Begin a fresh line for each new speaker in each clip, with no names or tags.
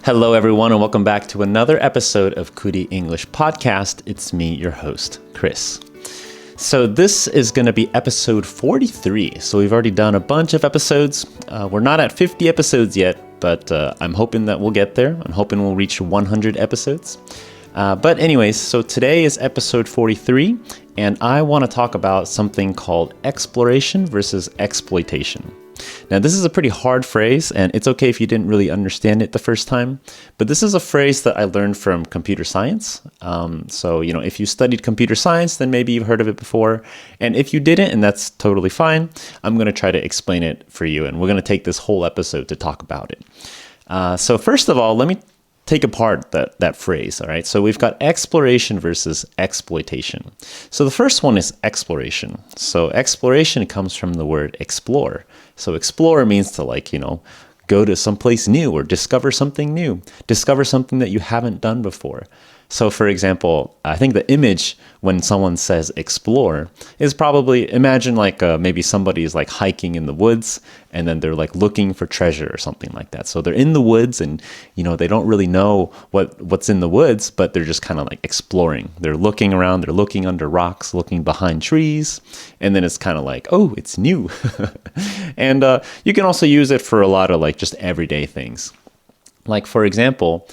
Hello, everyone, and welcome back to another episode of Kuli English Podcast. It's me, your host, Chris. So this is going to be episode 43. So we've already done a bunch of episodes. We're not at 50 episodes yet, but I'm hoping that we'll get there. I'm hoping we'll reach 100 episodes. But anyways, so today is episode 43, and I want to talk about something called exploration versus exploitation. Now, this is a pretty hard phrase, and it's okay if you didn't really understand it the first time, but this is a phrase that I learned from computer science. So, if you studied computer science, then maybe you've heard of it before. And if you didn't, and that's totally fine, I'm going to try to explain it for you, and we're going to take this whole episode to talk about it. So first of all, let me take apart that phrase, all right? So we've got exploration versus exploitation. So the first one is exploration. So exploration comes from the word explore. So explore means to go to someplace new or discover something new, discover something that you haven't done before. So for example, I think the image when someone says explore is probably, imagine maybe somebody is hiking in the woods and then they're looking for treasure or something like that. So they're in the woods and, they don't really know what's in the woods, but they're just kind of exploring. They're looking around, they're looking under rocks, looking behind trees. And then it's kind of oh, it's new. And you can also use it for a lot of just everyday things. For example,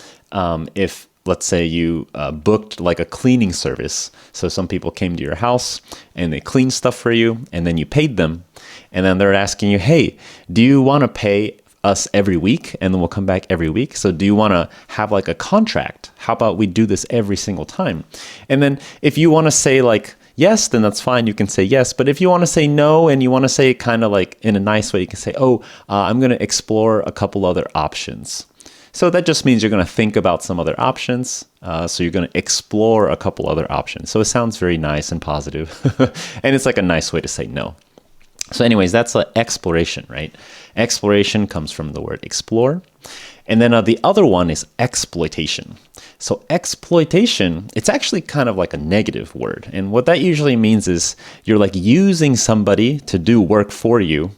if let's say you booked a cleaning service. So some people came to your house and they cleaned stuff for you and then you paid them. And then they're asking you, hey, do you want to pay us every week? And then we'll come back every week. So do you want to have a contract? How about we do this every single time? And then if you want to say yes, then that's fine. You can say yes. But if you want to say no and you want to say it kind of in a nice way, you can say, I'm going to explore a couple other options. So that just means you're going to think about some other options. So you're going to explore a couple other options. So it sounds very nice and positive. And it's a nice way to say no. So anyways, that's exploration, right? Exploration comes from the word explore. And then the other one is exploitation. So exploitation, it's actually kind of a negative word. And what that usually means is you're using somebody to do work for you.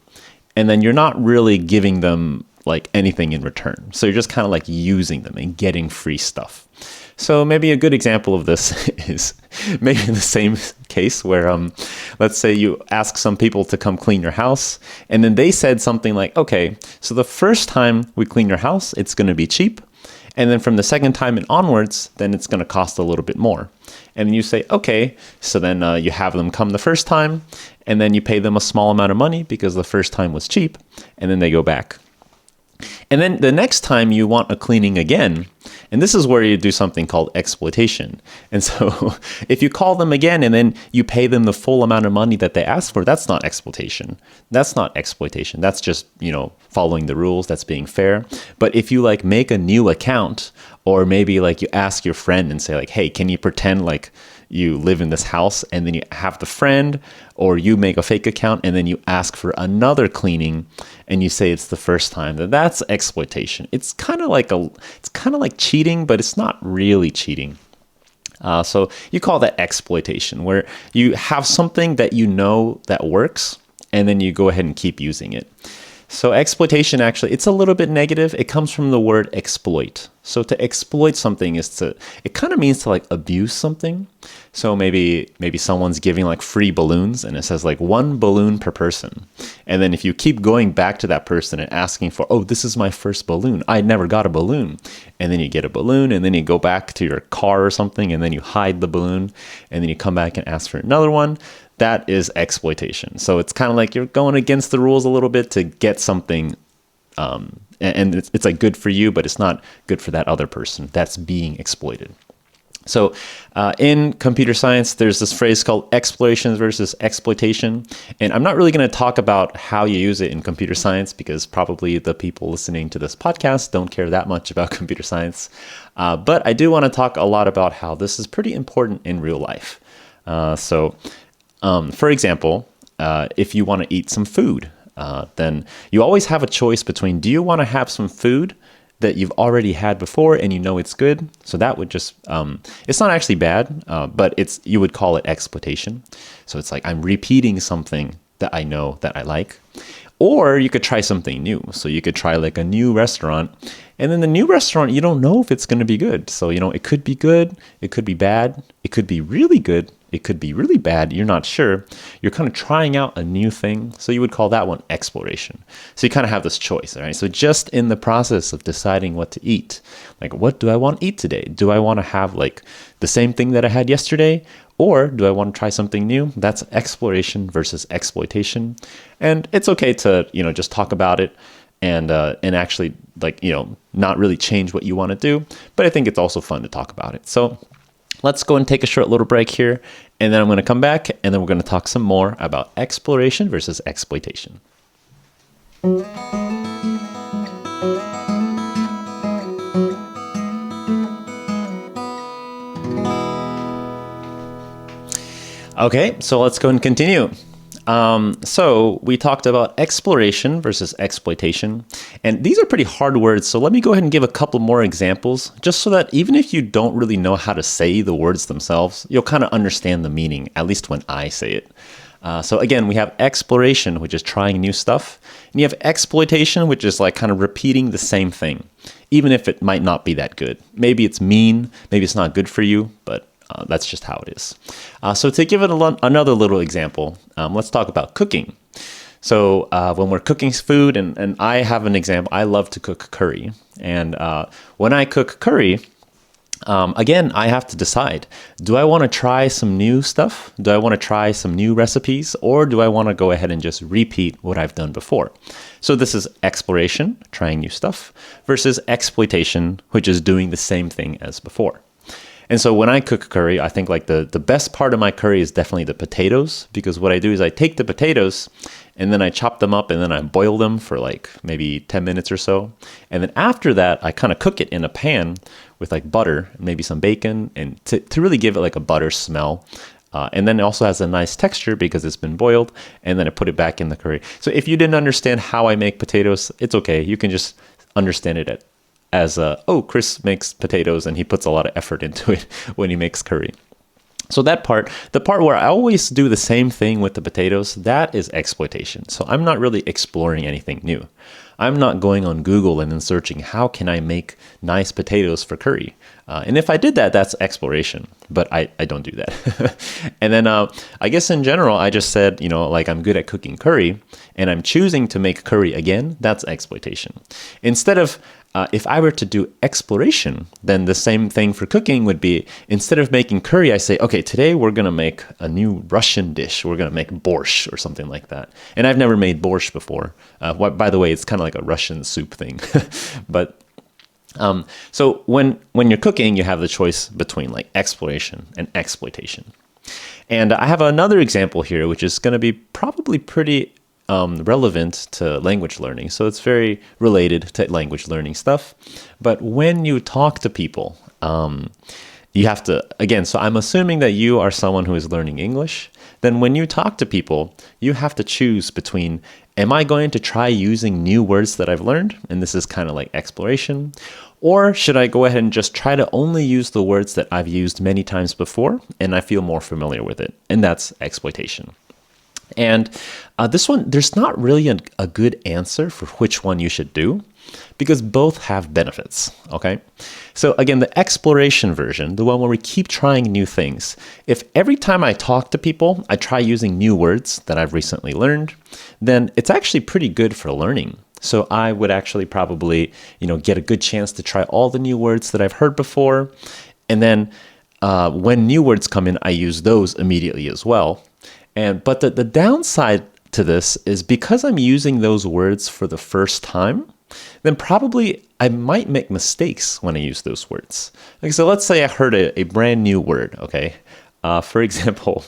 And then you're not really giving them anything in return. So you're just kind of using them and getting free stuff. So maybe a good example of this is maybe in the same case where, let's say you ask some people to come clean your house and then they said something okay, so the first time we clean your house, it's going to be cheap. And then from the second time and onwards, then it's going to cost a little bit more. And then you say, okay, so then you have them come the first time and then you pay them a small amount of money because the first time was cheap and then they go back. And then the next time you want a cleaning again, and this is where you do something called exploitation. And so if you call them again and then you pay them the full amount of money that they asked for, that's not exploitation. That's not exploitation. That's just, following the rules. That's being fair. But if you make a new account or maybe you ask your friend and say hey, can you pretend you live in this house, and then you have the friend, or you make a fake account and then you ask for another cleaning and you say it's the first time, that's exploitation. It's kind of like cheating, but it's not really cheating. So you call that exploitation, where you have something that that works and then you go ahead and keep using it. So exploitation, actually, it's a little bit negative. It comes from the word exploit. So to exploit something it kind of means to abuse something. So maybe someone's giving free balloons and it says 1 balloon per person. And then if you keep going back to that person and asking for, this is my first balloon. I never got a balloon. And then you get a balloon and then you go back to your car or something and then you hide the balloon and then you come back and ask for another one. That is exploitation. So it's kind of you're going against the rules a little bit to get something, and it's good for you, but it's not good for that other person that's being exploited. So in computer science, there's this phrase called exploration versus exploitation. And I'm not really going to talk about how you use it in computer science because probably the people listening to this podcast don't care that much about computer science. But I do want to talk a lot about how this is pretty important in real life. For example, if you want to eat some food, then you always have a choice between, do you want to have some food that you've already had before and it's good? So that would just, it's not actually bad, but you would call it exploitation. So it's I'm repeating something that I know that I like. Or you could try something new. So you could try like a new restaurant, and then the new restaurant, you don't know if it's going to be good. So, it could be good, it could be bad, it could be really good, it could be really bad. You're not sure. You're kind of trying out a new thing. So you would call that one exploration. So you kind of have this choice, all right? So just in the process of deciding what to eat, like what do I want to eat today? Do I want to have like the same thing that I had yesterday? Or do I want to try something new? That's exploration versus exploitation. And it's okay to, just talk about it and actually not really change what you want to do. But I think it's also fun to talk about it. So let's go and take a short little break here. And then I'm going to come back and then we're going to talk some more about exploration versus exploitation. Okay, so let's go and continue. So we talked about exploration versus exploitation, and these are pretty hard words. So let me go ahead and give a couple more examples, just so that even if you don't really know how to say the words themselves, you'll kind of understand the meaning, at least when I say it. So again, we have exploration, which is trying new stuff, and you have exploitation, which is like kind of repeating the same thing, even if it might not be that good. Maybe it's mean, maybe it's not good for you, but that's just how it is. So to give it another little example, let's talk about cooking. So when we're cooking food, and I have an example, I love to cook curry. And when I cook curry, again, I have to decide, do I want to try some new stuff? Do I want to try some new recipes? Or do I want to go ahead and just repeat what I've done before? So this is exploration, trying new stuff, versus exploitation, which is doing the same thing as before. And so when I cook curry, I think like the best part of my curry is definitely the potatoes, because what I do is I take the potatoes and then I chop them up and then I boil them for like maybe 10 minutes or so. And then after that, I kind of cook it in a pan with like butter, maybe some bacon, and to really give it like a butter smell. And then it also has a nice texture because it's been boiled, and then I put it back in the curry. So if you didn't understand how I make potatoes, it's okay. You can just understand it as Chris makes potatoes and he puts a lot of effort into it when he makes curry. So that part, the part where I always do the same thing with the potatoes, that is exploitation. So I'm not really exploring anything new. I'm not going on Google and then searching, how can I make nice potatoes for curry? And if I did that, that's exploration, but I don't do that. And then I guess in general, I just said, like I'm good at cooking curry and I'm choosing to make curry again, that's exploitation. Instead of if I were to do exploration, then the same thing for cooking would be, instead of making curry, I say, okay, today we're going to make a new Russian dish. We're going to make borscht or something like that. And I've never made borscht before. By the way, it's kind of like a Russian soup thing. But so when you're cooking, you have the choice between like exploration and exploitation. And I have another example here, which is going to be probably pretty relevant to language learning. So it's very related to language learning stuff. But when you talk to people, you have to, again, so I'm assuming that you are someone who is learning English. Then when you talk to people, you have to choose between, am I going to try using new words that I've learned? And this is kind of like exploration. Or should I go ahead and just try to only use the words that I've used many times before and I feel more familiar with it? And that's exploitation. And this one, there's not really a good answer for which one you should do, because both have benefits, okay? So again, the exploration version, the one where we keep trying new things, if every time I talk to people, I try using new words that I've recently learned, then it's actually pretty good for learning. So I would actually probably, get a good chance to try all the new words that I've heard before. And then when new words come in, I use those immediately as well. But the downside to this is, because I'm using those words for the first time, then probably I might make mistakes when I use those words. Like, so let's say I heard a brand new word, okay? For example,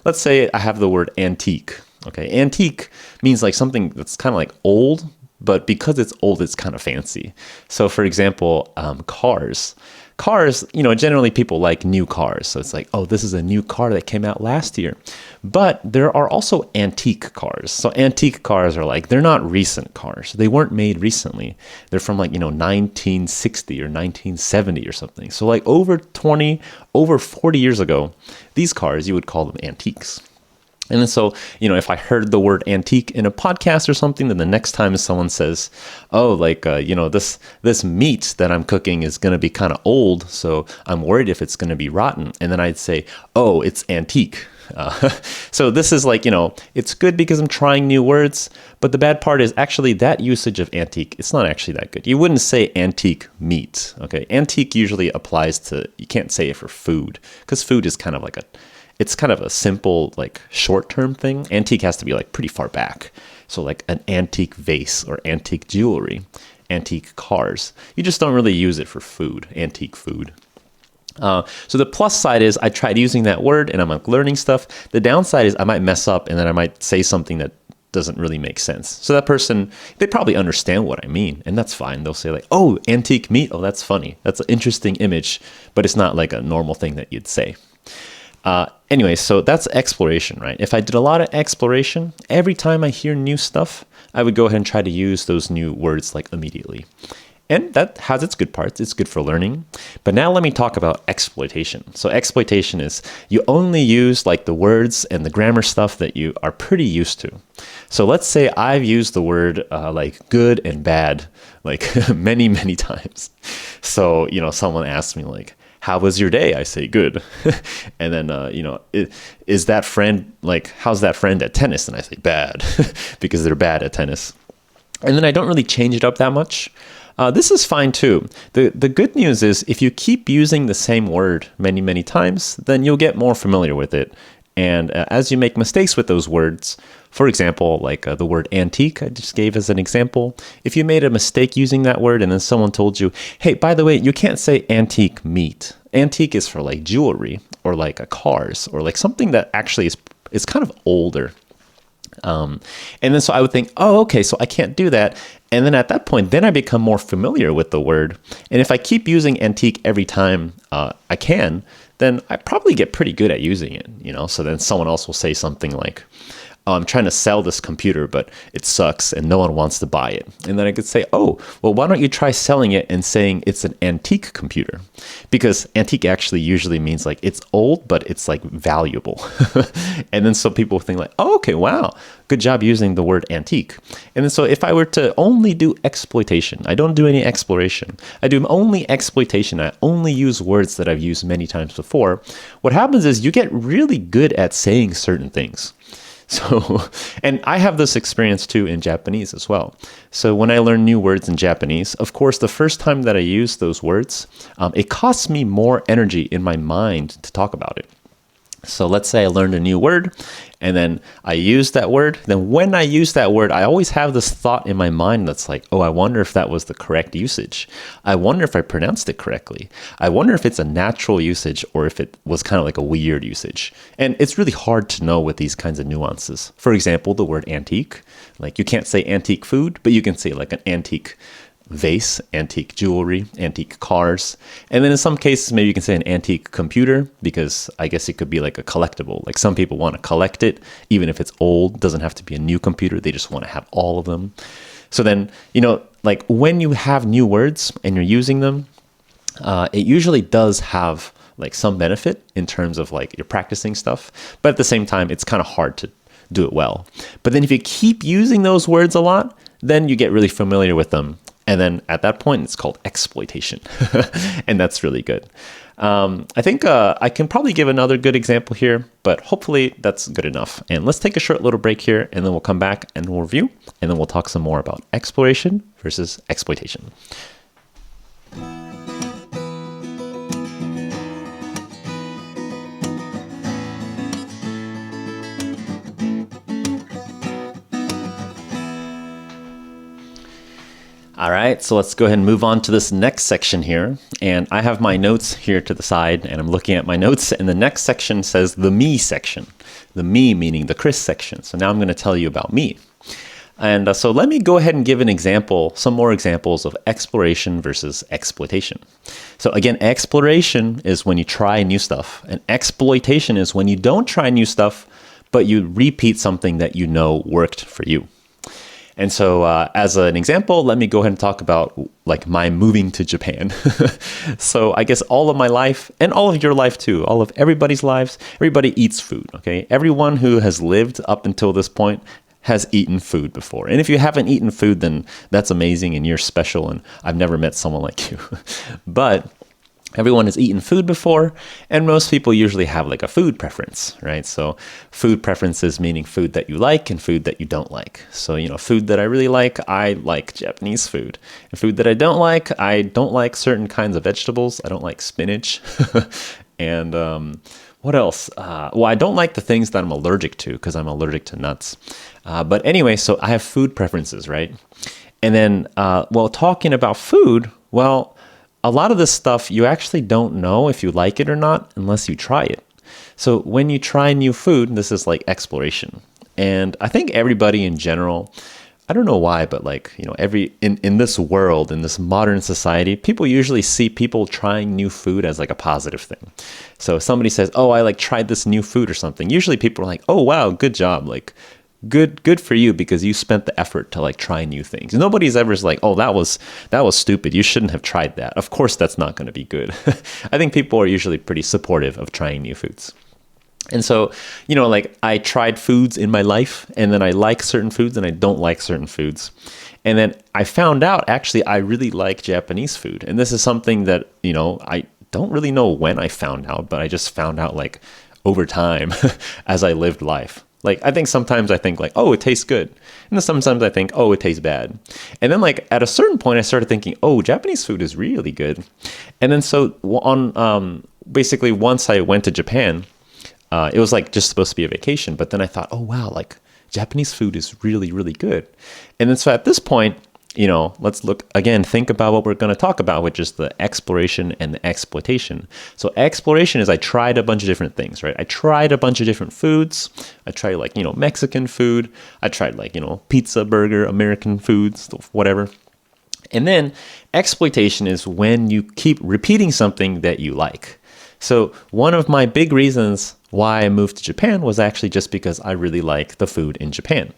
let's say I have the word antique, okay? Antique means like something that's kind of like old, but because it's old, it's kind of fancy. So for example, cars. Cars, generally people like new cars. So it's like, oh, this is a new car that came out last year. But there are also antique cars. So antique cars are like, they're not recent cars. They weren't made recently. They're from like, 1960 or 1970 or something. So like over 40 years ago, these cars, you would call them antiques. And then so, if I heard the word antique in a podcast or something, then the next time someone says, oh, like, this meat that I'm cooking is going to be kind of old, so I'm worried if it's going to be rotten. And then I'd say, oh, it's antique. So this is like, it's good because I'm trying new words, but the bad part is actually that usage of antique, it's not actually that good. You wouldn't say antique meat, okay? Antique usually applies to, you can't say it for food, because food is kind of like it's kind of a simple, like, short-term thing. Antique has to be, like, pretty far back. So, like, an antique vase or antique jewelry, antique cars. You just don't really use it for food, antique food. So the plus side is I tried using that word and I'm like learning stuff. The downside is I might mess up and then I might say something that doesn't really make sense. So that person, they probably understand what I mean, and that's fine. They'll say like, oh, antique meat. Oh, that's funny. That's an interesting image, but it's not like a normal thing that you'd say. Anyway, so that's exploration, right? If I did a lot of exploration, every time I hear new stuff, I would go ahead and try to use those new words like immediately. And that has its good parts. It's good for learning. But now let me talk about exploitation. So exploitation is you only use like the words and the grammar stuff that you are pretty used to. So let's say I've used the word like good and bad like many, many times. So, someone asks me like, how was your day? I say good. And then, is that friend, like, how's that friend at tennis? And I say bad because they're bad at tennis. And then I don't really change it up that much. This is fine too. The good news is if you keep using the same word many, many times, then you'll get more familiar with it. And as you make mistakes with those words, for example, like the word antique I just gave as an example, if you made a mistake using that word and then someone told you, hey, by the way, you can't say antique meat. Antique is for like jewelry or like a cars or like something that actually is kind of older. And then so I would think, oh, okay, so I can't do that. And then at that point, then I become more familiar with the word. And if I keep using antique every time I can, then I probably get pretty good at using it, So then someone else will say something like, oh, I'm trying to sell this computer, but it sucks and no one wants to buy it. And then I could say, oh, well, why don't you try selling it and saying it's an antique computer? Because antique actually usually means like it's old, but it's like valuable. And then so people think like, oh, okay, wow, good job using the word antique. And then so if I were to only do exploitation, I don't do any exploration. I do only exploitation. I only use words that I've used many times before. What happens is you get really good at saying certain things. So, and I have this experience too in Japanese as well. So when I learn new words in Japanese, of course, the first time that I use those words, it costs me more energy in my mind to talk about it. So let's say I learned a new word and then I use that word. Then when I use that word, I always have this thought in my mind that's like, oh, I wonder if that was the correct usage. I wonder if I pronounced it correctly. I wonder if it's a natural usage or if it was kind of like a weird usage. And it's really hard to know with these kinds of nuances. For example, the word antique, like you can't say antique food, but you can say like an antique vase, antique jewelry, antique cars. And then in some cases, maybe you can say an antique computer because I guess it could be like a collectible. Like some people want to collect it, even if it's old, doesn't have to be a new computer. They just want to have all of them. So then, like when you have new words and you're using them, it usually does have like some benefit in terms of like you're practicing stuff. But at the same time, it's kind of hard to do it well. But then if you keep using those words a lot, then you get really familiar with them. And then at that point, it's called exploitation. And that's really good. I think I can probably give another good example here, but hopefully that's good enough. And let's take a short little break here, and then we'll come back and we'll review, and then we'll talk some more about exploration versus exploitation. All right, so let's go ahead and move on to this next section here. And I have my notes here to the side, and I'm looking at my notes, and the next section says the me section. The me meaning the Chris section. So now I'm going to tell you about me. And so let me go ahead and give an example, some more examples of exploration versus exploitation. So again, exploration is when you try new stuff, and exploitation is when you don't try new stuff, but you repeat something that you know worked for you. And so, as an example, let me go ahead and talk about like my moving to Japan. So I guess all of my life and all of your life too, all of everybody's lives, everybody eats food. Okay. Everyone who has lived up until this point has eaten food before. And if you haven't eaten food, then that's amazing and you're special. And I've never met someone like you. But everyone has eaten food before, and most people usually have like a food preference, right? So food preferences meaning food that you like and food that you don't like. So, food that I like Japanese food. And food that I don't like certain kinds of vegetables. I don't like spinach. And what else? Well, I don't like the things that I'm allergic to because I'm allergic to nuts. But anyway, so I have food preferences, right? And then, talking about food, a lot of this stuff you actually don't know if you like it or not unless you try it. So when you try new food, this is like exploration. And I think everybody in general, I don't know why, but in this world, in this modern society, people usually see people trying new food as like a positive thing. So if somebody says, "Oh, I tried this new food or something," usually people are like, "Oh, wow, good job." Good for you because you spent the effort to try new things. Nobody's ever like, "Oh, that was stupid. You shouldn't have tried that." Of course, that's not going to be good. I think people are usually pretty supportive of trying new foods. And so, I tried foods in my life, and then I like certain foods and I don't like certain foods. And then I found out actually I really like Japanese food. And this is something that, I don't really know when I found out, but I just found out over time as I lived life. I think sometimes I think oh, it tastes good. And then sometimes I think, oh, it tastes bad. And then at a certain point, I started thinking, oh, Japanese food is really good. And then so basically once I went to Japan, it was just supposed to be a vacation. But then I thought, oh, wow, Japanese food is really, really good. And then so at this point, let's think about what we're going to talk about, which is the exploration and the exploitation. So exploration is I tried a bunch of different things, right? I tried a bunch of different foods. I tried Mexican food. I tried pizza, burger, American foods, whatever. And then exploitation is when you keep repeating something that you like. So one of my big reasons why I moved to Japan was actually just because I really like the food in Japan.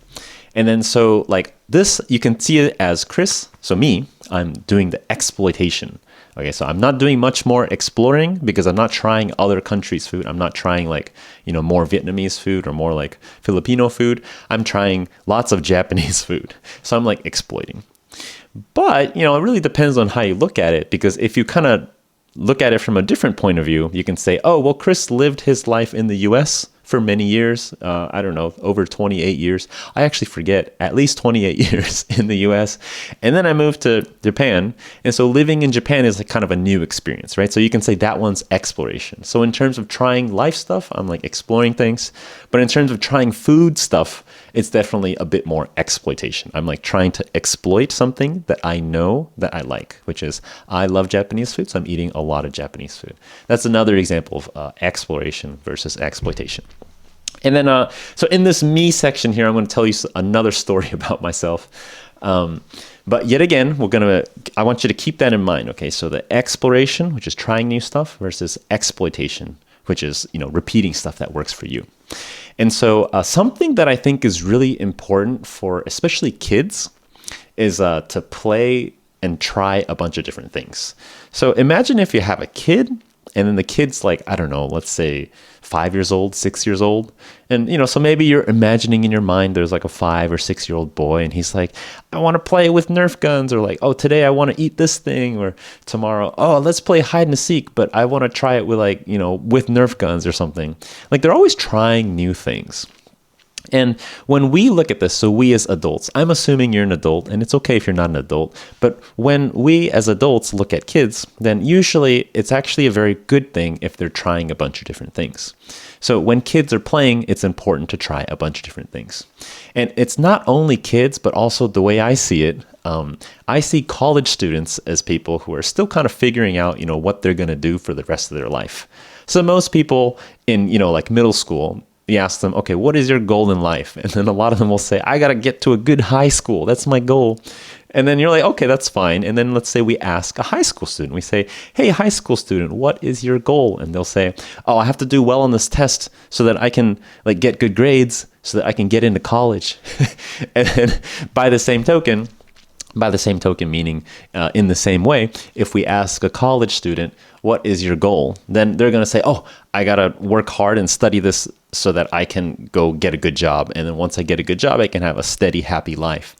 And then so this, you can see it as Chris. So me, I'm doing the exploitation. Okay, so I'm not doing much more exploring because I'm not trying other countries' food. I'm not trying more Vietnamese food or more Filipino food. I'm trying lots of Japanese food. So I'm exploiting. But, it really depends on how you look at it, because if you kind of look at it from a different point of view, you can say, oh, well, Chris lived his life in the US for many years. I don't know, over 28 years. I actually forget, at least 28 years in the US. And then I moved to Japan. And so living in Japan is kind of a new experience, right? So you can say that one's exploration. So in terms of trying life stuff, I'm exploring things. But in terms of trying food stuff, it's definitely a bit more exploitation. I'm trying to exploit something that I know that I like, which is I love Japanese food, so I'm eating a lot of Japanese food. That's another example of exploration versus exploitation. And then, so in this me section here, I'm going to tell you another story about myself. But yet again, I want you to keep that in mind. Okay, so the exploration, which is trying new stuff, versus exploitation, which is repeating stuff that works for you. And so something that I think is really important for especially kids is to play and try a bunch of different things. So imagine if you have a kid, and then the kid's I don't know, let's say 5 years old, 6 years old. And, so maybe you're imagining in your mind there's a 5 or 6 year old boy, and he's I want to play with Nerf guns, or oh, today I want to eat this thing, or tomorrow, oh, let's play hide and seek, but I want to try it with with Nerf guns or something. They're always trying new things. And when we look at this, so we as adults, I'm assuming you're an adult, and it's okay if you're not an adult, but when we as adults look at kids, then usually it's actually a very good thing if they're trying a bunch of different things. So when kids are playing, it's important to try a bunch of different things. And it's not only kids, but also the way I see it, I see college students as people who are still kind of figuring out, what they're going to do for the rest of their life. So most people in, middle school, you ask them, okay, what is your goal in life? And then a lot of them will say, I got to get to a good high school. That's my goal. And then you're like, okay, that's fine. And then let's say we ask a high school student. We say, hey, high school student, what is your goal? And they'll say, oh, I have to do well on this test so that I can like get good grades so that I can get into college. And then by the same token meaning in the same way, if we ask a college student, what is your goal? Then they're going to say, oh, I got to work hard and study this so that I can go get a good job. And then once I get a good job, I can have a steady, happy life.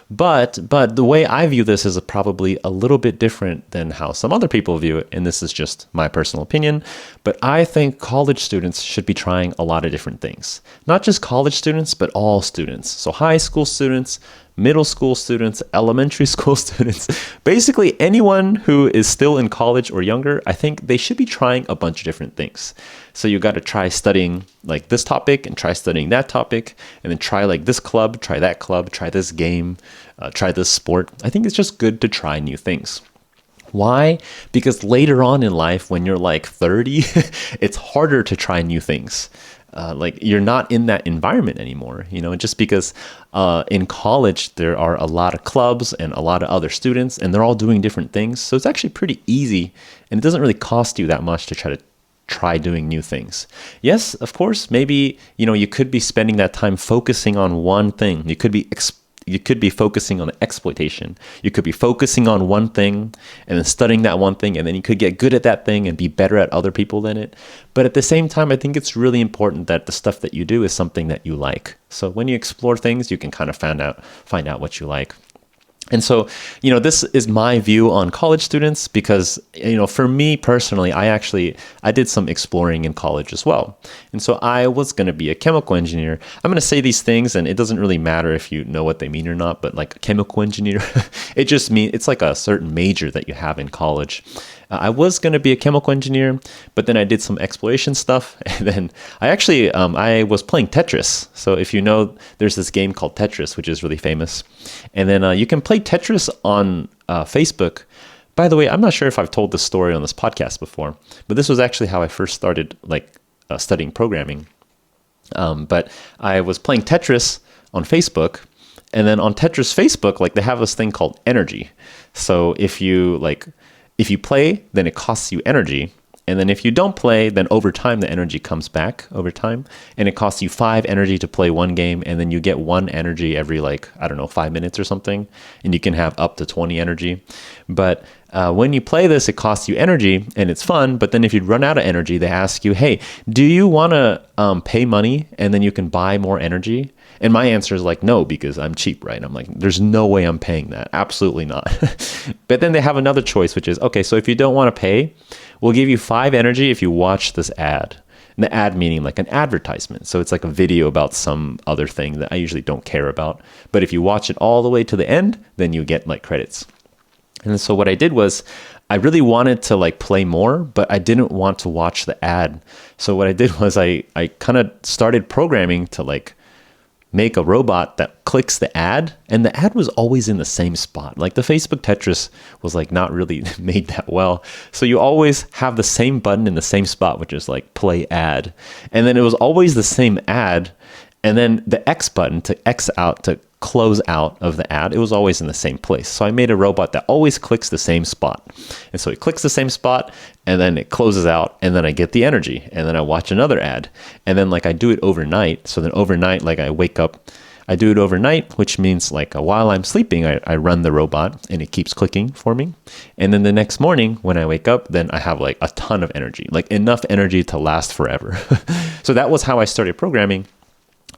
But the way I view this is probably a little bit different than how some other people view it. And this is just my personal opinion. But I think college students should be trying a lot of different things. Not just college students, but all students. So high school students, middle school students, elementary school students, basically anyone who is still in college or younger, I think they should be trying a bunch of different things. So you got to try studying like this topic and try studying that topic, and then try like this club, try that club, try this game, try this sport. I think it's just good to try new things. Why? Because later on in life, when you're like 30, it's harder to try new things. Like you're not in that environment anymore, just because in college there are a lot of clubs and a lot of other students and they're all doing different things. So it's actually pretty easy and it doesn't really cost you that much to try doing new things. Yes, of course, maybe, you could be spending that time focusing on one thing. You could be focusing on exploitation. You could be focusing on one thing and then studying that one thing, and then you could get good at that thing and be better at other people than it. But at the same time, I think it's really important that the stuff that you do is something that you like. So when you explore things, you can kind of find out what you like. And so, this is my view on college students because, for me personally, I did some exploring in college as well. And so I was going to be a chemical engineer. I'm going to say these things and it doesn't really matter if you know what they mean or not, but like a chemical engineer, it just means it's like a certain major that you have in college. I was going to be a chemical engineer, but then I did some exploration stuff. And then I was playing Tetris. So if you know, there's this game called Tetris, which is really famous. And then you can play Tetris on Facebook. By the way, I'm not sure if I've told this story on this podcast before, but this was actually how I first started studying programming. But I was playing Tetris on Facebook. And then on Tetris Facebook, they have this thing called energy. So if you play, then it costs you energy. And then if you don't play, then over time, the energy comes back over time. And it costs you 5 energy to play one game. And then you get 1 energy every 5 minutes or something. And you can have up to 20 energy. But when you play this, it costs you energy and it's fun. But then if you run out of energy, they ask you, hey, do you want to pay money and then you can buy more energy? And my answer is no, because I'm cheap, right? I'm like, there's no way I'm paying that. Absolutely not. But then they have another choice, which is, okay, so if you don't want to pay, we'll give you 5 energy if you watch this ad. And the ad meaning like an advertisement. So it's like a video about some other thing that I usually don't care about. But if you watch it all the way to the end, then you get credits. And so what I did was I really wanted to play more, but I didn't want to watch the ad. So what I did was I kind of started programming to make a robot that clicks the ad, and the ad was always in the same spot. The Facebook Tetris was not really made that well. So you always have the same button in the same spot, which is play ad. And then it was always the same ad. And then the X button to X out, to close out of the ad, it was always in the same place. So I made a robot that always clicks the same spot. And so it clicks the same spot and then it closes out and then I get the energy and then I watch another ad. And then I do it overnight. So then overnight, I wake up, I do it overnight, which means while I'm sleeping, I run the robot and it keeps clicking for me. And then the next morning when I wake up, then I have a ton of energy, enough energy to last forever. So that was how I started programming.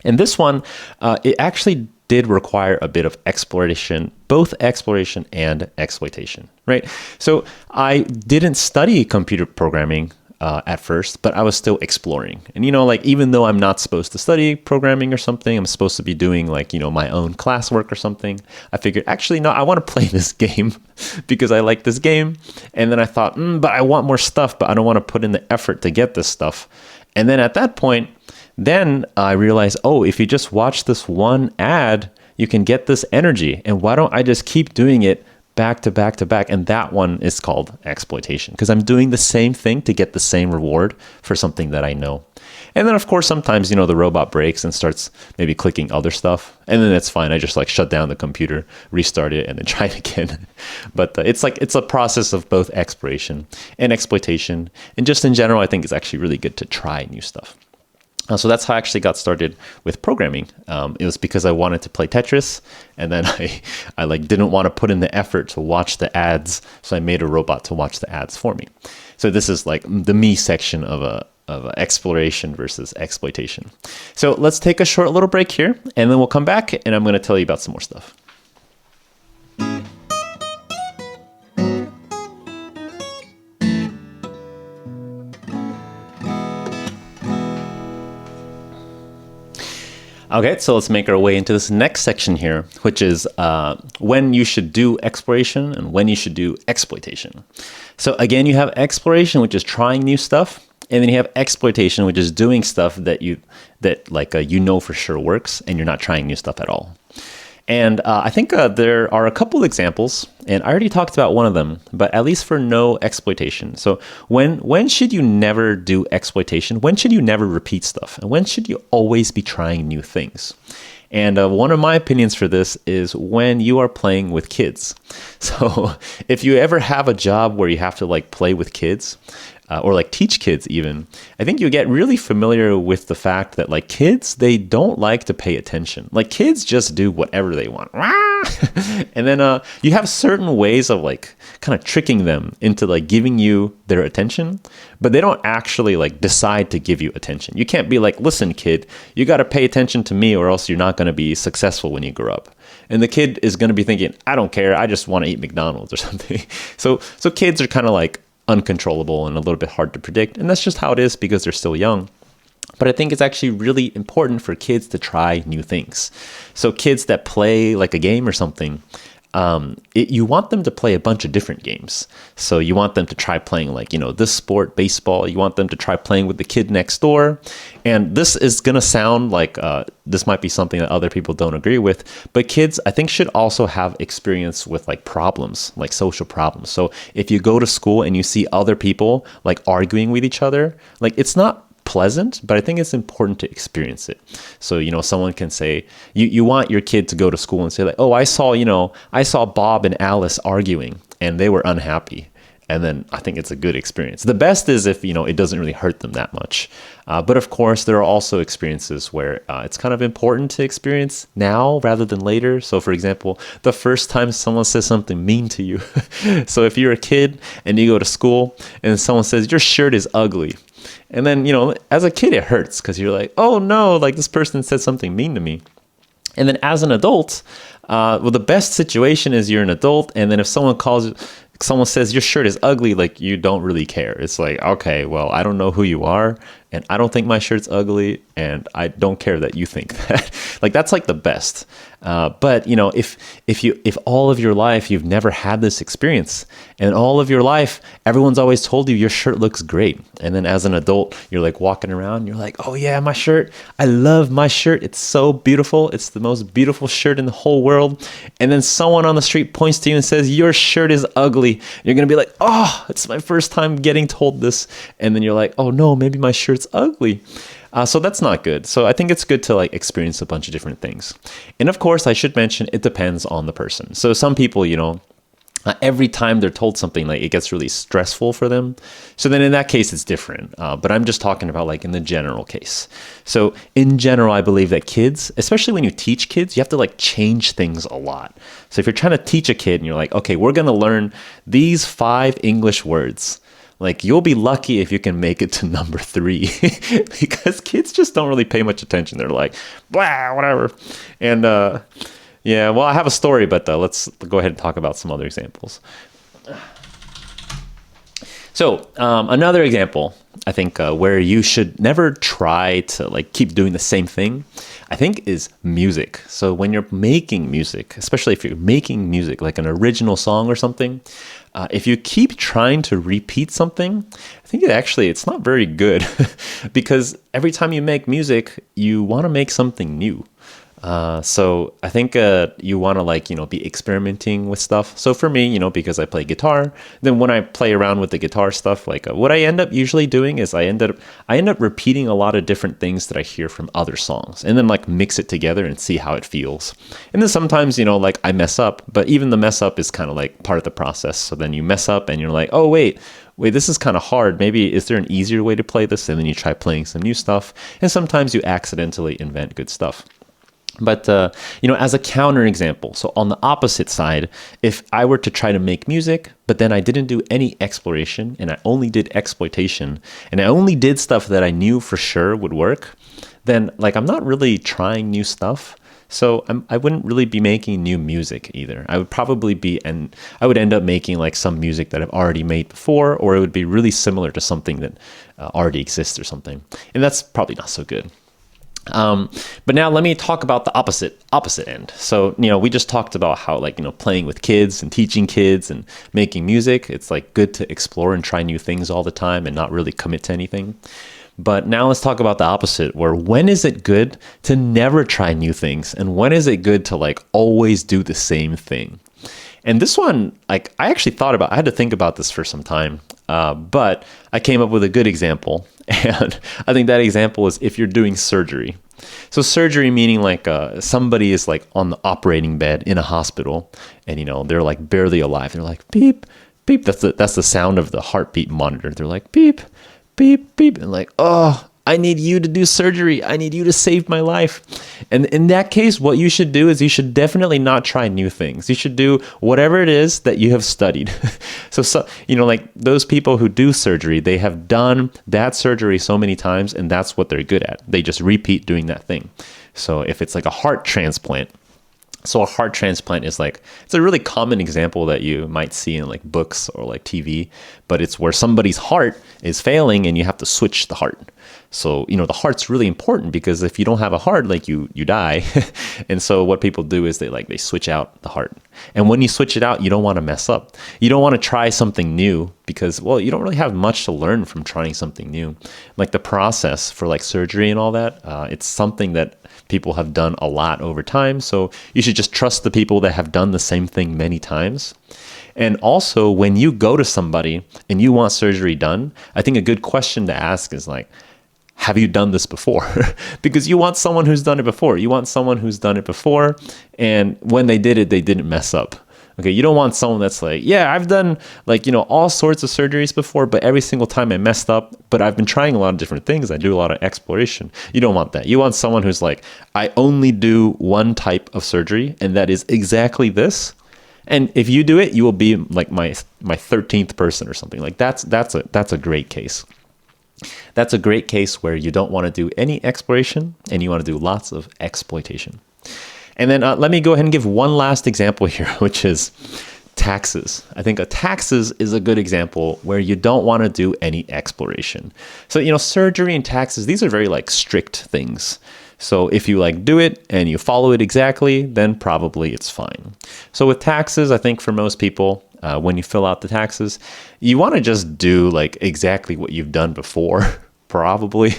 And this one, it actually did require a bit of exploration, both exploration and exploitation, right? So I didn't study computer programming at first, but I was still exploring. And, even though I'm not supposed to study programming or something, I'm supposed to be doing my own classwork or something. I figured, actually, no, I want to play this game because I like this game. And then I thought, but I want more stuff, but I don't want to put in the effort to get this stuff. And then at that point, then I realized, if you just watch this one ad, you can get this energy. And why don't I just keep doing it back to back to back. And that one is called exploitation because I'm doing the same thing to get the same reward for something that I know. And then, of course, sometimes, the robot breaks and starts maybe clicking other stuff. And then it's fine. I just shut down the computer, restart it, and then try it again. But it's a process of both exploration and exploitation. And just in general, I think it's actually really good to try new stuff. So that's how I actually got started with programming. It was because I wanted to play Tetris, and then I didn't want to put in the effort to watch the ads, so I made a robot to watch the ads for me. So this is the me section of exploration versus exploitation. So let's take a short little break here, and then we'll come back, and I'm going to tell you about some more stuff. Okay, so let's make our way into this next section here, which is when you should do exploration and when you should do exploitation. So again, you have exploration, which is trying new stuff, and then you have exploitation, which is doing stuff that you know for sure works, and you're not trying new stuff at all. And I think there are a couple examples, and I already talked about one of them, but at least for no exploitation. So when should you never do exploitation? When should you never repeat stuff? And when should you always be trying new things? And one of my opinions for this is when you are playing with kids. So if you ever have a job where you have to play with kids, or teach kids even, I think you get really familiar with the fact that kids, they don't like to pay attention. Kids just do whatever they want. And then you have certain ways of kind of tricking them into giving you their attention, but they don't actually decide to give you attention. You can't be listen, kid, you got to pay attention to me or else you're not going to be successful when you grow up. And the kid is going to be thinking, I don't care, I just want to eat McDonald's or something. So kids are kind of uncontrollable and a little bit hard to predict. And that's just how it is because they're still young. But I think it's actually really important for kids to try new things. So kids that play a game or something, you want them to play a bunch of different games. So you want them to try playing this sport, baseball. You want them to try playing with the kid next door. And this is going to sound this might be something that other people don't agree with, but kids, I think, should also have experience with problems, social problems. So if you go to school and you see other people arguing with each other, it's not pleasant, but I think it's important to experience it. So, someone can say, you want your kid to go to school and say oh, I saw Bob and Alice arguing and they were unhappy. And then I think it's a good experience. The best is if, it doesn't really hurt them that much. But of course, there are also experiences where it's kind of important to experience now rather than later. So for example, the first time someone says something mean to you. So if you're a kid and you go to school and someone says, your shirt is ugly. And then, as a kid, it hurts because you're oh no, this person said something mean to me. And then as an adult, the best situation is you're an adult. And then if someone says your shirt is ugly, you don't really care. It's okay, well, I don't know who you are, and I don't think my shirt's ugly, and I don't care that you think that. That's the best. But if all of your life you've never had this experience, and all of your life everyone's always told you your shirt looks great, and then as an adult you're walking around, you're oh yeah, my shirt, I love my shirt, it's so beautiful, it's the most beautiful shirt in the whole world, and then someone on the street points to you and says your shirt is ugly, you're gonna be oh, it's my first time getting told this, and then you're oh no, maybe my shirt's ugly. So that's not good. So I think it's good to experience a bunch of different things. And of course, I should mention it depends on the person. So some people, every time they're told something, it gets really stressful for them. So then in that case, it's different. But I'm just talking about in the general case. So in general, I believe that kids, especially when you teach kids, you have to change things a lot. So if you're trying to teach a kid and you're okay, we're going to learn these 5 English words. You'll be lucky if you can make it to number 3 because kids just don't really pay much attention. They're blah, whatever. And yeah, well, I have a story, but let's go ahead and talk about some other examples. So another example, I think, where you should never try to keep doing the same thing, I think, is music. So when you're making music, especially if you're making music an original song or something, if you keep trying to repeat something, I think it's not very good because every time you make music, you want to make something new. So I think you want to like, be experimenting with stuff. So for me, because I play guitar, then when I play around with the guitar stuff, like what I end up usually doing is I end up repeating a lot of different things that I hear from other songs and then like mix it together and see how it feels. And then sometimes, like I mess up, but even the mess up is kind of like part of the process. So then you mess up and you're like, oh, wait, this is kind of hard. Maybe is there an easier way to play this? And then you try playing some new stuff. And sometimes you accidentally invent good stuff. But, as a counter example, so on the opposite side, if I were to try to make music, but then I didn't do any exploration and I only did exploitation and I only did stuff that I knew for sure would work, then like I'm not really trying new stuff. So I wouldn't really be making new music either. I would probably I would end up making like some music that I've already made before, or it would be really similar to something that already exists or something. And that's probably not so good. But now let me talk about the opposite end. So, we just talked about how like, playing with kids and teaching kids and making music, it's like good to explore and try new things all the time and not really commit to anything. But now let's talk about the opposite, where when is it good to never try new things? And when is it good to like always do the same thing? And this one, like I actually I had to think about this for some time, but I came up with a good example. And I think that example is if you're doing surgery. So surgery meaning like somebody is like on the operating bed in a hospital and, they're like barely alive. They're like, beep, beep. That's the sound of the heartbeat monitor. They're like, beep, beep, beep. And like, oh, I need you to do surgery. I need you to save my life. And in that case, what you should do is you should definitely not try new things. You should do whatever it is that you have studied. So, like those people who do surgery, they have done that surgery so many times and that's what they're good at. They just repeat doing that thing. So if it's like a heart transplant, so a heart transplant is like, it's a really common example that you might see in like books or like TV, but it's where somebody's heart is failing and you have to switch the heart. So, the heart's really important because if you don't have a heart, like you die. And so what people do is they switch out the heart. And when you switch it out, you don't want to mess up. You don't want to try something new because, well, you don't really have much to learn from trying something new. Like the process for like surgery and all that, it's something that people have done a lot over time. So you should just trust the people that have done the same thing many times. And also when you go to somebody and you want surgery done, I think a good question to ask is like, have you done this before? Because you want someone who's done it before. You want someone who's done it before. And when they did it, they didn't mess up. Okay, you don't want someone that's like, yeah, I've done like, all sorts of surgeries before, but every single time I messed up, but I've been trying a lot of different things. I do a lot of exploration. You don't want that. You want someone who's like, I only do one type of surgery, and that is exactly this. And if you do it, you will be like my 13th person or something. Like that's a great case. That's a great case where you don't want to do any exploration and you want to do lots of exploitation. And then let me go ahead and give one last example here, which is taxes. I think taxes is a good example where you don't want to do any exploration. So, surgery and taxes, these are very like strict things. So if you like do it and you follow it exactly, then probably it's fine. So with taxes, I think for most people, when you fill out the taxes, you want to just do like exactly what you've done before. Probably.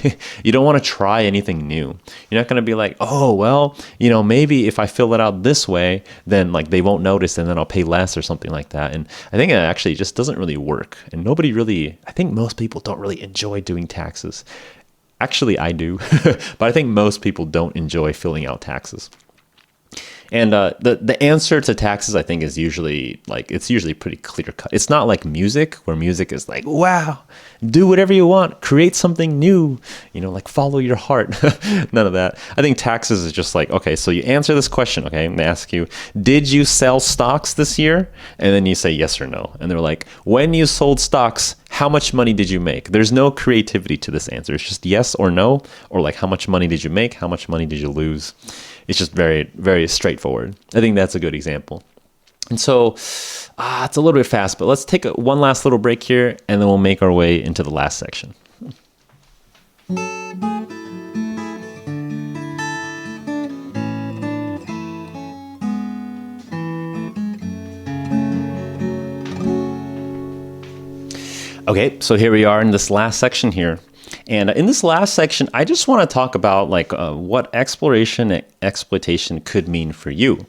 You don't want to try anything new. You're not going to be like, oh, well, maybe if I fill it out this way, then like they won't notice and then I'll pay less or something like that. And I think it actually just doesn't really work. And I think most people don't really enjoy doing taxes. Actually, I do, but I think most people don't enjoy filling out taxes. And the answer to taxes, I think, is usually it's usually pretty clear cut. It's not like music, where music is like, wow, do whatever you want, create something new, like follow your heart. None of that. I think taxes is just like, okay, so you answer this question, okay, and they ask you, did you sell stocks this year? And then you say yes or no. And they're like, when you sold stocks, how much money did you make? There's no creativity to this answer. It's just yes or no, or like how much money did you make? How much money did you lose? It's just very, very straightforward. I think that's a good example. And so it's a little bit fast, but let's take one last little break here, and then we'll make our way into the last section. Okay, so here we are in this last section here. And in this last section, I just want to talk about like what exploration and exploitation could mean for you.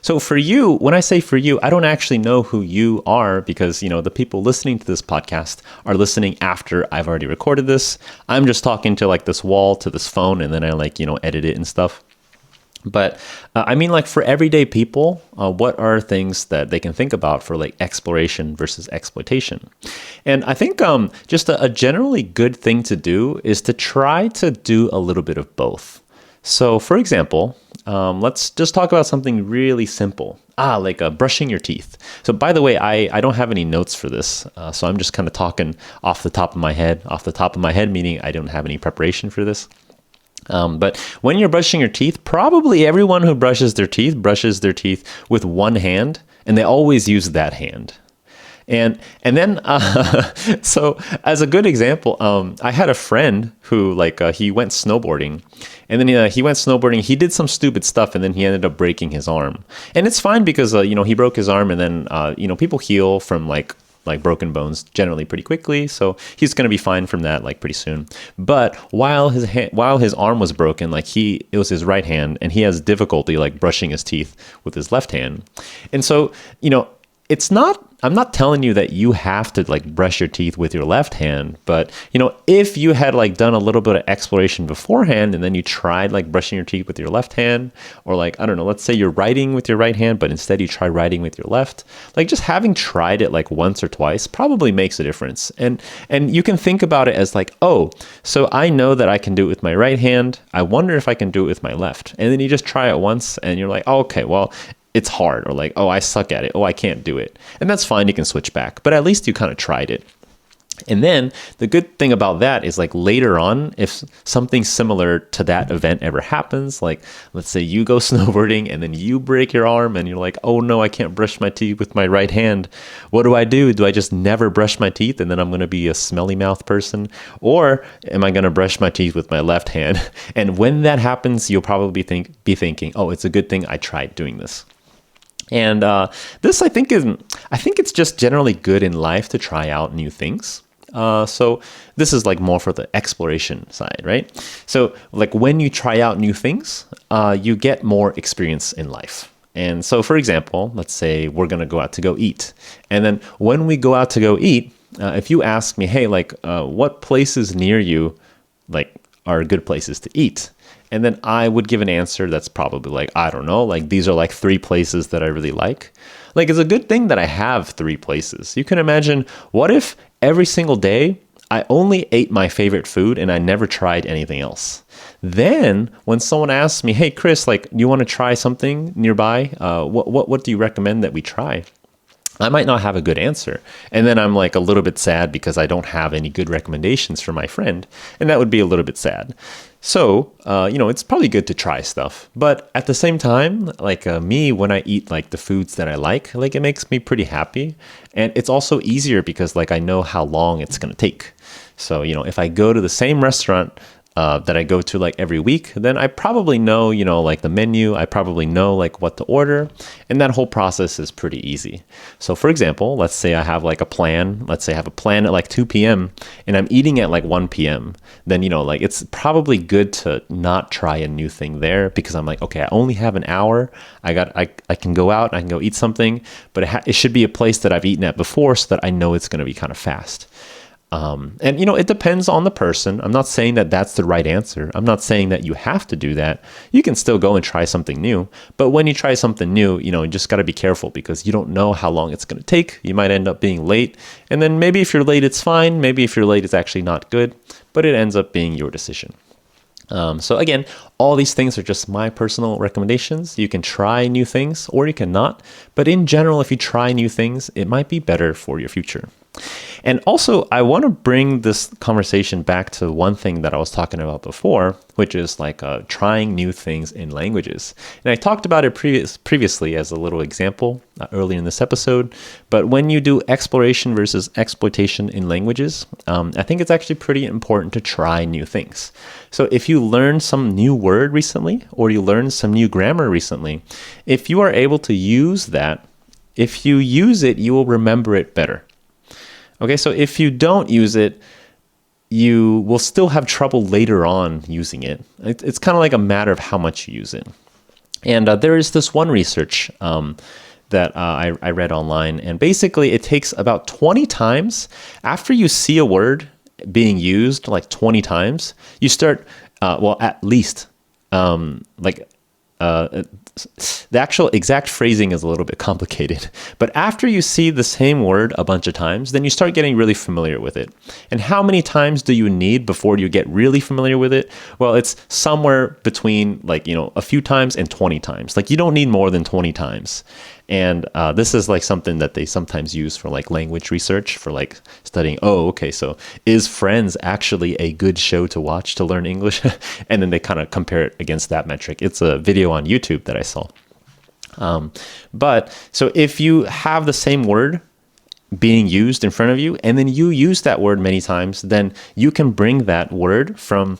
So for you, when I say for you, I don't actually know who you are because, the people listening to this podcast are listening after I've already recorded this. I'm just talking to like this wall, to this phone, and then I like, edit it and stuff. But I mean, like for everyday people, what are things that they can think about for like exploration versus exploitation? And I think just a generally good thing to do is to try to do a little bit of both. So for example, let's just talk about something really simple. Like brushing your teeth. So by the way, I don't have any notes for this. So I'm just kind of talking off the top of my head. Off the top of my head, meaning I don't have any preparation for this. But when you're brushing your teeth, probably everyone who brushes their teeth with one hand, and they always use that hand. And then, so as a good example, I had a friend who he went snowboarding, and then he went snowboarding. He did some stupid stuff, and then he ended up breaking his arm. And it's fine because he broke his arm, and then people heal from like broken bones generally pretty quickly, so he's going to be fine from that like pretty soon. But while his arm was broken, it was his right hand, and he has difficulty like brushing his teeth with his left hand. And so I'm not telling you that you have to like brush your teeth with your left hand, but if you had like done a little bit of exploration beforehand and then you tried like brushing your teeth with your left hand, or like, I don't know, let's say you're writing with your right hand, but instead you try writing with your left, like just having tried it like once or twice probably makes a difference. And you can think about it as like, oh, so I know that I can do it with my right hand. I wonder if I can do it with my left. And then you just try it once and you're like, oh, okay, well, it's hard, or like, oh, I suck at it. Oh, I can't do it. And that's fine. You can switch back, but at least you kind of tried it. And then the good thing about that is like later on, if something similar to that event ever happens, like let's say you go snowboarding and then you break your arm and you're like, oh no, I can't brush my teeth with my right hand. What do? Do I just never brush my teeth and then I'm going to be a smelly mouth person? Or am I going to brush my teeth with my left hand? And when that happens, you'll probably be thinking, oh, it's a good thing I tried doing this. And this, I think it's just generally good in life to try out new things. So this is like more for the exploration side, right? So like when you try out new things, you get more experience in life. And so, for example, let's say we're going to go out to go eat. And then when we go out to go eat, if you ask me, hey, like what places near you like are good places to eat? And then I would give an answer that's probably like, I don't know, like these are like 3 places that I really like. Like it's a good thing that I have 3 places. You can imagine, what if every single day I only ate my favorite food and I never tried anything else? Then when someone asks me, hey, Chris, like, do you want to try something nearby? What do you recommend that we try? I might not have a good answer. And then I'm like a little bit sad because I don't have any good recommendations for my friend. And that would be a little bit sad. So, it's probably good to try stuff. But at the same time, like me, when I eat like the foods that I like it makes me pretty happy. And it's also easier because like I know how long it's going to take. So, if I go to the same restaurant that I go to like every week, then I probably know, like the menu, I probably know like what to order. And that whole process is pretty easy. So for example, let's say I have like a plan. Let's say I have a plan at like 2 p.m. and I'm eating at like 1 p.m. Then, like it's probably good to not try a new thing there because I'm like, okay, I only have an hour. I can go out, I can go eat something, but it should be a place that I've eaten at before so that I know it's going to be kind of fast. And it depends on the person. I'm not saying that that's the right answer. I'm not saying that you have to do that. You can still go and try something new. But when you try something new, you just got to be careful because you don't know how long it's going to take. You might end up being late. And then maybe if you're late, it's fine. Maybe if you're late, it's actually not good. But it ends up being your decision. So again, all these things are just my personal recommendations. You can try new things or you cannot. But in general, if you try new things, it might be better for your future. And also, I want to bring this conversation back to one thing that I was talking about before, which is like trying new things in languages. And I talked about it previously as a little example earlier in this episode. But when you do exploration versus exploitation in languages, I think it's actually pretty important to try new things. So if you learned some new word recently, or you learned some new grammar recently, if you are able to use that, if you use it, you will remember it better. Okay, so if you don't use it, you will still have trouble later on using it. It's kind of like a matter of how much you use it. And there is this one research that I read online, and basically it takes about 20 times after you see a word being used, like 20 times, you start, at least, the actual exact phrasing is a little bit complicated, but after you see the same word a bunch of times, then you start getting really familiar with it. And how many times do you need before you get really familiar with it? Well, it's somewhere between a few times and 20 times. Like you don't need more than 20 times. And this is like something that they sometimes use for like language research, for like studying, so is Friends actually a good show to watch to learn English? And then they kind of compare it against that metric. It's a video on YouTube that I saw. But so if you have the same word being used in front of you, and then you use that word many times, then you can bring that word from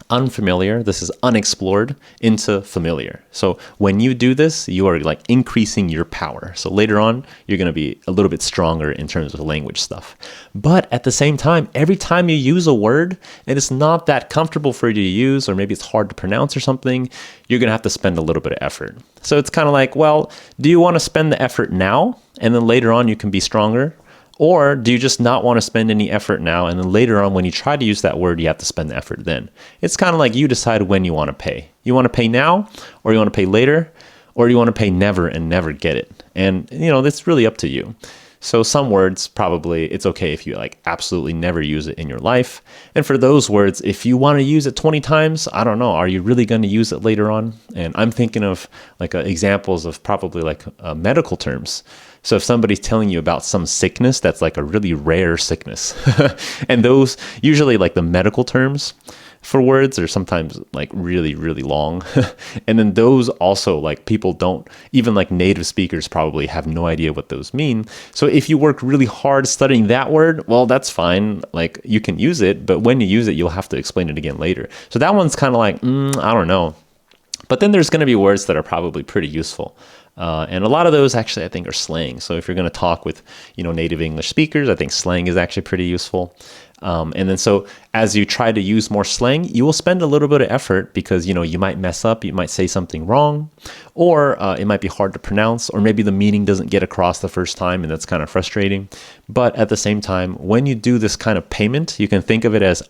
unfamiliar, this is unexplored, into familiar. So when you do this, you are like increasing your power. So later on, you're going to be a little bit stronger in terms of language stuff. But at the same time, every time you use a word and it's not that comfortable for you to use, or maybe it's hard to pronounce or something, you're going to have to spend a little bit of effort. So it's kind of like, well, do you want to spend the effort now and then later on you can be stronger? Or do you just not want to spend any effort now, and then later on when you try to use that word, you have to spend the effort then? It's kind of like you decide when you want to pay. You want to pay now, or you want to pay later, or you want to pay never and never get it. And, that's really up to you. So some words, probably it's okay if you like absolutely never use it in your life. And for those words, if you want to use it 20 times, I don't know, are you really going to use it later on? And I'm thinking of like examples of probably like medical terms. So if somebody's telling you about some sickness that's like a really rare sickness, and those usually like the medical terms for words are sometimes like really, really long. And then those also like people don't, even like native speakers probably have no idea what those mean. So if you work really hard studying that word, well, that's fine. Like you can use it, but when you use it, you'll have to explain it again later. So that one's kind of like, I don't know. But then there's going to be words that are probably pretty useful. And a lot of those actually, I think, are slang. So if you're going to talk with, native English speakers, I think slang is actually pretty useful. And then so as you try to use more slang, you will spend a little bit of effort because, you might mess up, you might say something wrong, or it might be hard to pronounce, or maybe the meaning doesn't get across the first time, and that's kind of frustrating. But at the same time, when you do this kind of payment, you can think of it as,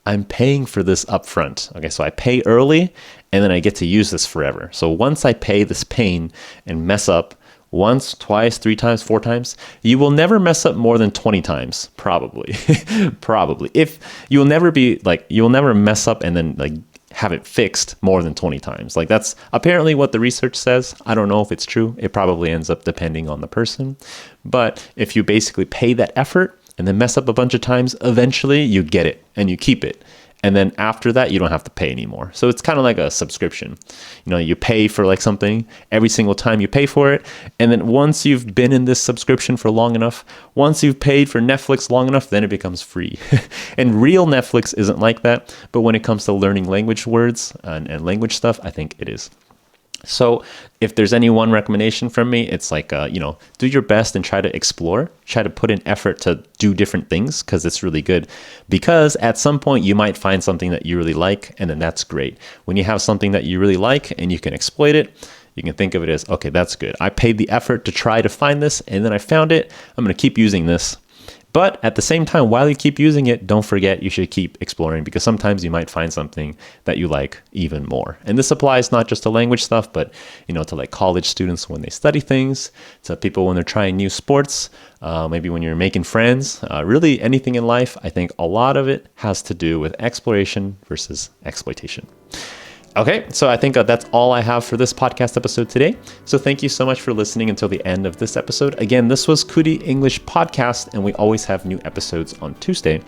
I'm paying for this upfront. Okay, so I pay early, and then I get to use this forever. So once I pay this pain and mess up, once, twice, 3 times, 4 times, you will never mess up more than 20 times, probably. Probably. If you'll never mess up and then like have it fixed more than 20 times. Like that's apparently what the research says. I don't know if it's true. It probably ends up depending on the person. But if you basically pay that effort and then mess up a bunch of times, eventually you get it and you keep it. And then after that, you don't have to pay anymore. So it's kind of like a subscription. You pay for like something every single time you pay for it. And then once you've been in this subscription for long enough, once you've paid for Netflix long enough, then it becomes free. And real Netflix isn't like that. But when it comes to learning language words and language stuff, I think it is. So if there's any one recommendation from me, it's like, do your best and try to explore, try to put in effort to do different things because it's really good. Because at some point you might find something that you really like, and then that's great. When you have something that you really like and you can exploit it, you can think of it as, okay, that's good. I paid the effort to try to find this, and then I found it. I'm going to keep using this. But at the same time, while you keep using it, don't forget you should keep exploring because sometimes you might find something that you like even more. And this applies not just to language stuff, but to like college students when they study things, to people when they're trying new sports, maybe when you're making friends, really anything in life. I think a lot of it has to do with exploration versus exploitation. Okay, so I think that's all I have for this podcast episode today. So thank you so much for listening until the end of this episode. Again, this was Kuli English Podcast, and we always have new episodes on Tuesday.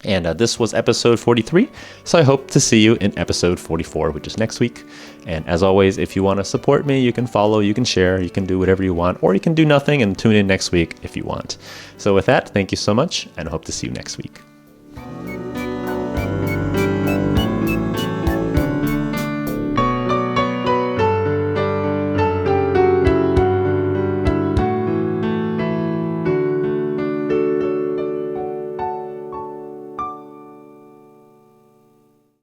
And this was episode 43. So I hope to see you in episode 44, which is next week. And as always, if you want to support me, you can follow, you can share, you can do whatever you want, or you can do nothing and tune in next week if you want. So with that, thank you so much, and I hope to see you next week.